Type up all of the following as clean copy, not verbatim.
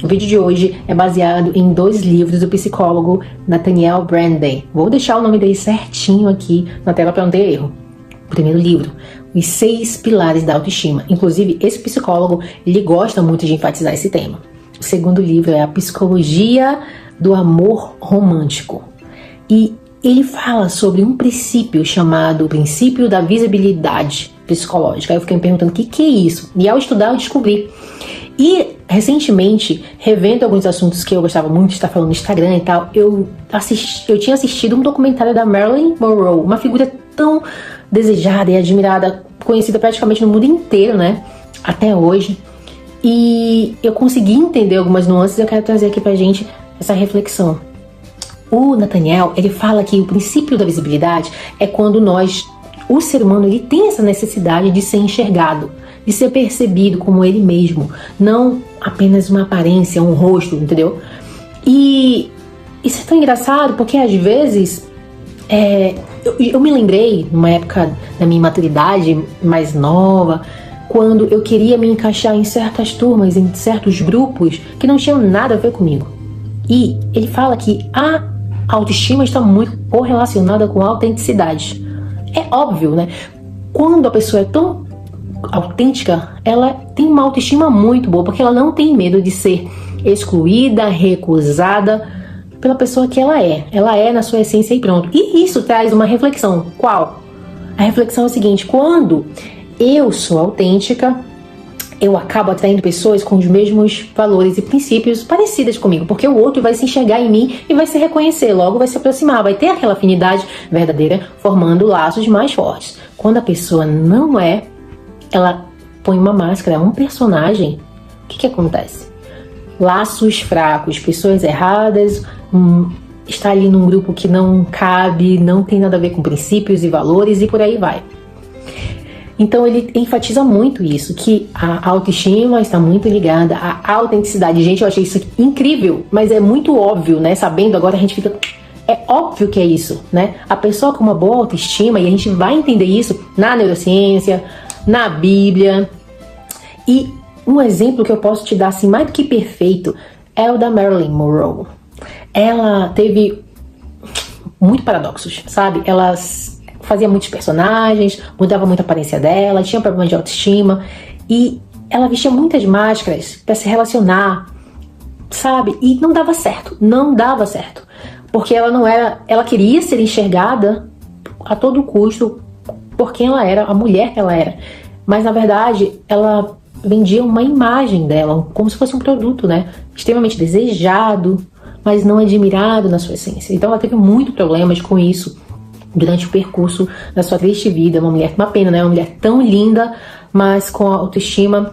O vídeo de hoje é baseado em 2 livros do psicólogo Nathaniel Branden. Vou deixar o nome dele certinho aqui na tela para não ter erro. O primeiro livro, Os 6 Pilares da Autoestima. Inclusive, esse psicólogo, ele gosta muito de enfatizar esse tema. O segundo livro é A Psicologia do Amor Romântico. E ele fala sobre um princípio chamado princípio da visibilidade psicológica. Aí eu fiquei me perguntando o que é isso? E ao estudar eu descobri. E recentemente, revendo alguns assuntos que eu gostava muito de estar falando no Instagram e tal, eu tinha assistido um documentário da Marilyn Monroe, uma figura tão desejada e admirada, conhecida praticamente no mundo inteiro, né? Até hoje. E eu consegui entender algumas nuances e eu quero trazer aqui pra gente essa reflexão. O Nathaniel, ele fala que o princípio da visibilidade é quando o ser humano, ele tem essa necessidade de ser enxergado, de ser percebido como ele mesmo, não apenas uma aparência, um rosto, entendeu? E isso é tão engraçado porque às vezes eu me lembrei, numa época da minha maturidade mais nova, quando eu queria me encaixar em certas turmas, em certos grupos que não tinham nada a ver comigo. E ele fala que a autoestima está muito correlacionada com a autenticidade. É óbvio, né? Quando a pessoa é tão autêntica, ela tem uma autoestima muito boa, porque ela não tem medo de ser excluída, recusada pela pessoa que ela é. Ela é na sua essência e pronto. E isso traz uma reflexão. Qual? A reflexão é a seguinte: quando eu sou autêntica, eu acabo atraindo pessoas com os mesmos valores e princípios parecidas comigo, porque o outro vai se enxergar em mim e vai se reconhecer, logo vai se aproximar, vai ter aquela afinidade verdadeira, formando laços mais fortes. Quando a pessoa não é, ela põe uma máscara, um personagem, o que acontece? Laços fracos, pessoas erradas, está ali num grupo que não cabe, não tem nada a ver com princípios e valores e por aí vai. Então ele enfatiza muito isso, que a autoestima está muito ligada à autenticidade. Gente, eu achei isso incrível, mas é muito óbvio, né? Sabendo agora a gente fica... É óbvio que é isso, né? A pessoa com uma boa autoestima, e a gente vai entender isso na neurociência, na Bíblia. E um exemplo que eu posso te dar, assim, mais do que perfeito, é o da Marilyn Monroe. Ela teve muitos paradoxos, sabe? Ela fazia muitos personagens, mudava muito a aparência dela, tinha problema de autoestima e ela vestia muitas máscaras para se relacionar, sabe? E não dava certo, porque ela queria ser enxergada a todo custo por quem ela era, a mulher que ela era, mas na verdade ela vendia uma imagem dela, como se fosse um produto, né? Extremamente desejado, mas não admirado na sua essência. Então ela teve muitos problemas com isso durante o percurso da sua triste vida. Uma mulher, uma pena, né? Uma mulher tão linda, mas com a autoestima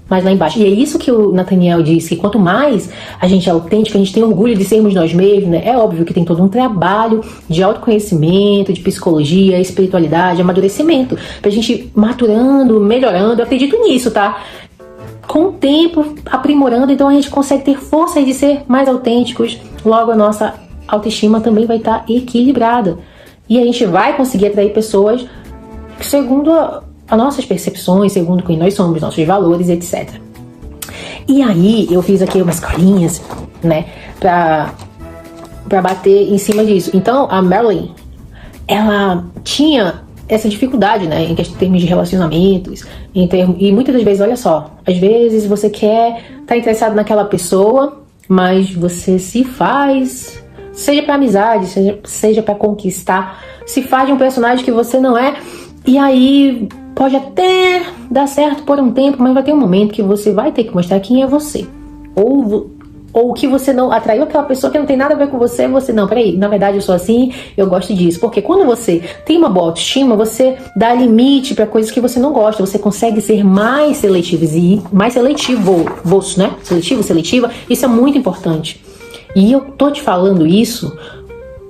mais lá embaixo. E é isso que o Nathaniel diz, que quanto mais a gente é autêntico, a gente tem orgulho de sermos nós mesmos, né? É óbvio que tem todo um trabalho de autoconhecimento, de psicologia, espiritualidade, amadurecimento, pra gente ir maturando, melhorando. Eu acredito nisso, tá? Com o tempo, aprimorando, então a gente consegue ter força de ser mais autênticos. Logo, a nossa autoestima também vai estar equilibrada. E a gente vai conseguir atrair pessoas segundo as nossas percepções, segundo quem nós somos, nossos valores, etc. E aí, eu fiz aqui umas colinhas, né, pra bater em cima disso. Então, a Marilyn, ela tinha essa dificuldade, né, em termos de relacionamentos, e muitas das vezes, olha só, às vezes você quer estar interessado naquela pessoa, mas você se faz... Seja pra amizade, seja pra conquistar, se faz de um personagem que você não é, e aí pode até dar certo por um tempo, mas vai ter um momento que você vai ter que mostrar quem é você. Ou que você não atraiu aquela pessoa que não tem nada a ver com você, não, peraí, na verdade eu sou assim, eu gosto disso. Porque quando você tem uma boa autoestima, você dá limite pra coisas que você não gosta, você consegue ser mais seletivo, né? Seletiva, isso é muito importante. E eu tô te falando isso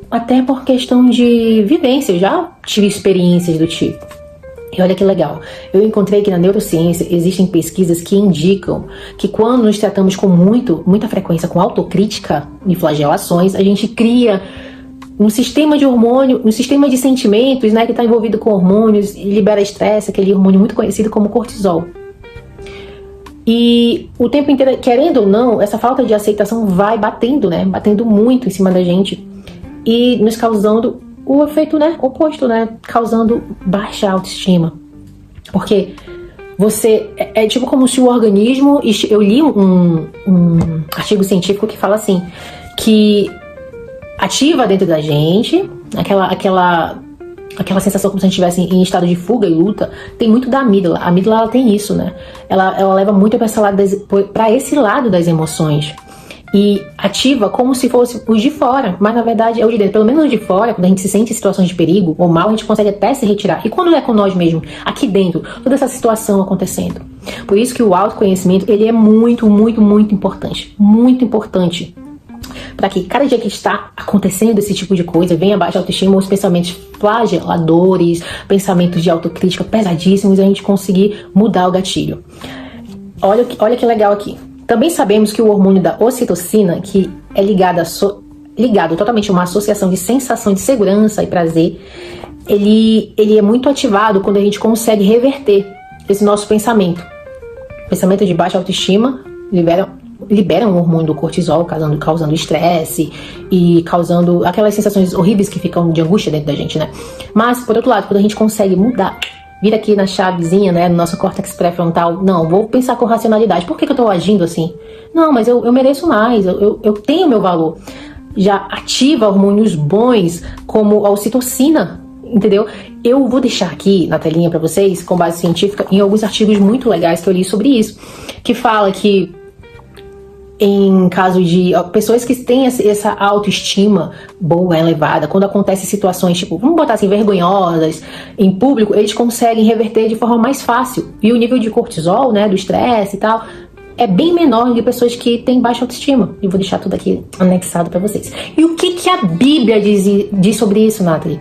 até por questão de vivência, eu já tive experiências do tipo. E olha que legal, eu encontrei que na neurociência existem pesquisas que indicam que quando nos tratamos com muita frequência com autocrítica e flagelações, a gente cria um sistema de hormônio, um sistema de sentimentos, né, que está envolvido com hormônios e libera estresse, aquele hormônio muito conhecido como cortisol. E o tempo inteiro, querendo ou não, essa falta de aceitação vai batendo, né? Batendo muito em cima da gente e nos causando o efeito, né, oposto, né? Causando baixa autoestima. Porque você... É tipo como se o organismo... Eu li um artigo científico que fala assim, que ativa dentro da gente aquela sensação como se a gente estivesse em estado de fuga e luta. Tem muito da amígdala. A amígdala, ela tem isso, né? Ela leva muito para esse lado das emoções. E ativa como se fosse os de fora, mas na verdade é o de dentro. Pelo menos o de fora, quando a gente se sente em situações de perigo ou mal, a gente consegue até se retirar. E quando é com nós mesmos, aqui dentro, toda essa situação acontecendo. Por isso que o autoconhecimento, ele é muito, muito, muito importante. Muito importante. Para que cada dia que está acontecendo esse tipo de coisa, venha baixa autoestima, os pensamentos flageladores, pensamentos de autocrítica pesadíssimos, a gente conseguir mudar o gatilho. Olha que legal aqui. Também sabemos que o hormônio da ocitocina, que é ligado totalmente a uma associação de sensação de segurança e prazer, ele é muito ativado quando a gente consegue reverter esse nosso pensamento. Pensamento de baixa autoestima liberam o hormônio do cortisol, causando estresse e causando aquelas sensações horríveis que ficam de angústia dentro da gente, né? Mas, por outro lado, quando a gente consegue mudar, vir aqui na chavezinha, né, no nosso córtex pré-frontal, não, vou pensar com racionalidade. Por que eu tô agindo assim? Não, mas eu mereço mais, eu tenho meu valor. Já ativa hormônios bons, como a ocitocina, entendeu? Eu vou deixar aqui na telinha pra vocês, com base científica, em alguns artigos muito legais que eu li sobre isso, que fala que em caso de pessoas que têm essa autoestima boa, elevada, quando acontecem situações, tipo, vamos botar assim, vergonhosas, em público, eles conseguem reverter de forma mais fácil. E o nível de cortisol, né, do estresse e tal, é bem menor de pessoas que têm baixa autoestima. E vou deixar tudo aqui anexado pra vocês. E o que a Bíblia diz sobre isso, Nathalie?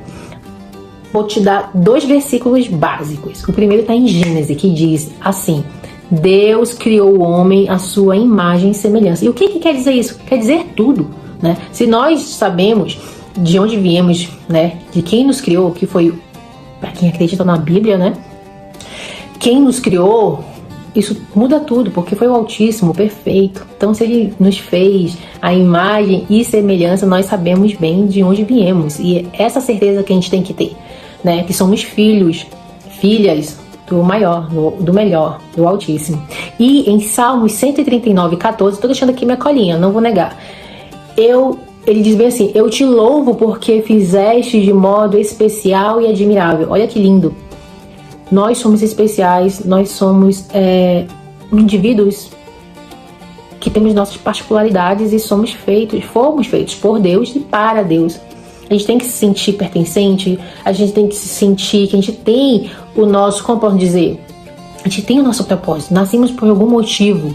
Vou te dar 2 versículos básicos. O primeiro está em Gênesis, que diz assim: Deus criou o homem à sua imagem e semelhança. E o que quer dizer isso? Quer dizer tudo, né? Se nós sabemos de onde viemos, né? De quem nos criou, que foi, para quem acredita na Bíblia, né? Quem nos criou, isso muda tudo, porque foi o Altíssimo, perfeito. Então, se Ele nos fez a imagem e semelhança, nós sabemos bem de onde viemos. E é essa certeza que a gente tem que ter, né? Que somos filhos, filhas do maior, do melhor, do Altíssimo. E em Salmos 139:14, estou deixando aqui minha colinha, não vou negar. Ele diz bem assim: eu te louvo porque fizeste de modo especial e admirável. Olha que lindo. Nós somos especiais, nós somos indivíduos que temos nossas particularidades e fomos feitos por Deus e para Deus. A gente tem que se sentir pertencente, a gente tem que se sentir que a gente tem o nosso, como posso dizer, a gente tem o nosso propósito, nascemos por algum motivo,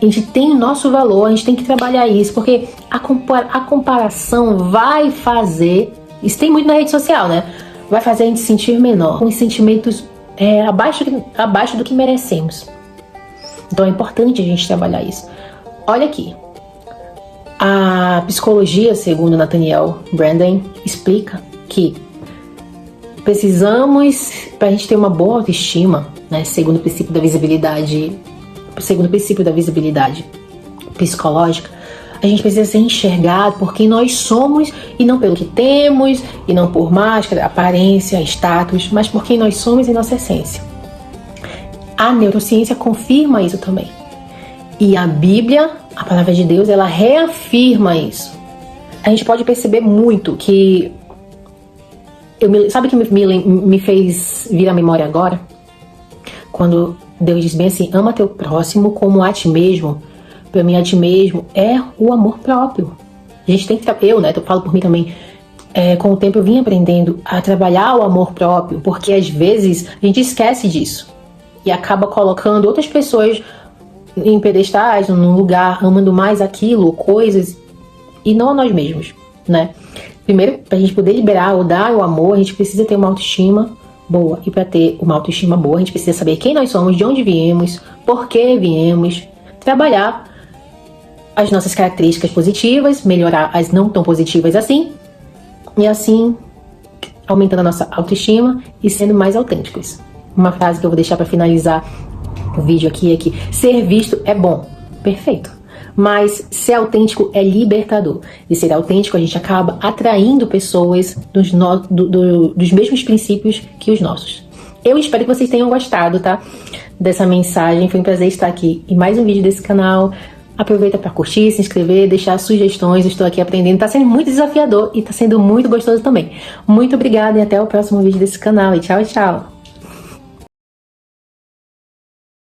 a gente tem o nosso valor, a gente tem que trabalhar isso, porque a comparação vai fazer, isso tem muito na rede social, né? Vai fazer a gente se sentir menor, com sentimentos abaixo do que merecemos. Então é importante a gente trabalhar isso. Olha aqui. A psicologia, segundo Nathaniel Branden, explica que precisamos, para a gente ter uma boa autoestima, né, segundo o princípio da visibilidade psicológica, a gente precisa ser enxergado por quem nós somos e não pelo que temos, e não por máscara, aparência, status, mas por quem nós somos em nossa essência. A neurociência confirma isso também. E a Bíblia, a palavra de Deus, ela reafirma isso. A gente pode perceber muito que... sabe o que me fez vir à memória agora? Quando Deus diz bem assim: ama teu próximo como a ti mesmo. Para mim, a ti mesmo é o amor próprio. A gente tem que... eu falo por mim também. Com o tempo eu vim aprendendo a trabalhar o amor próprio, porque às vezes a gente esquece disso. E acaba colocando outras pessoas em pedestais, num lugar, amando mais aquilo, coisas, e não a nós mesmos, né? Primeiro, pra gente poder liberar ou dar o amor, a gente precisa ter uma autoestima boa. E para ter uma autoestima boa, a gente precisa saber quem nós somos, de onde viemos, por que viemos, trabalhar as nossas características positivas, melhorar as não tão positivas assim, e assim aumentando a nossa autoestima e sendo mais autênticos. Uma frase que eu vou deixar para finalizar O vídeo aqui é que ser visto é bom, perfeito. Mas ser autêntico é libertador. E ser autêntico a gente acaba atraindo pessoas dos mesmos princípios que os nossos. Eu espero que vocês tenham gostado, tá? Dessa mensagem. Foi um prazer estar aqui em mais um vídeo desse canal. Aproveita para curtir, se inscrever, deixar sugestões. Eu estou aqui aprendendo. Tá sendo muito desafiador e tá sendo muito gostoso também. Muito obrigada e até o próximo vídeo desse canal. E tchau, tchau!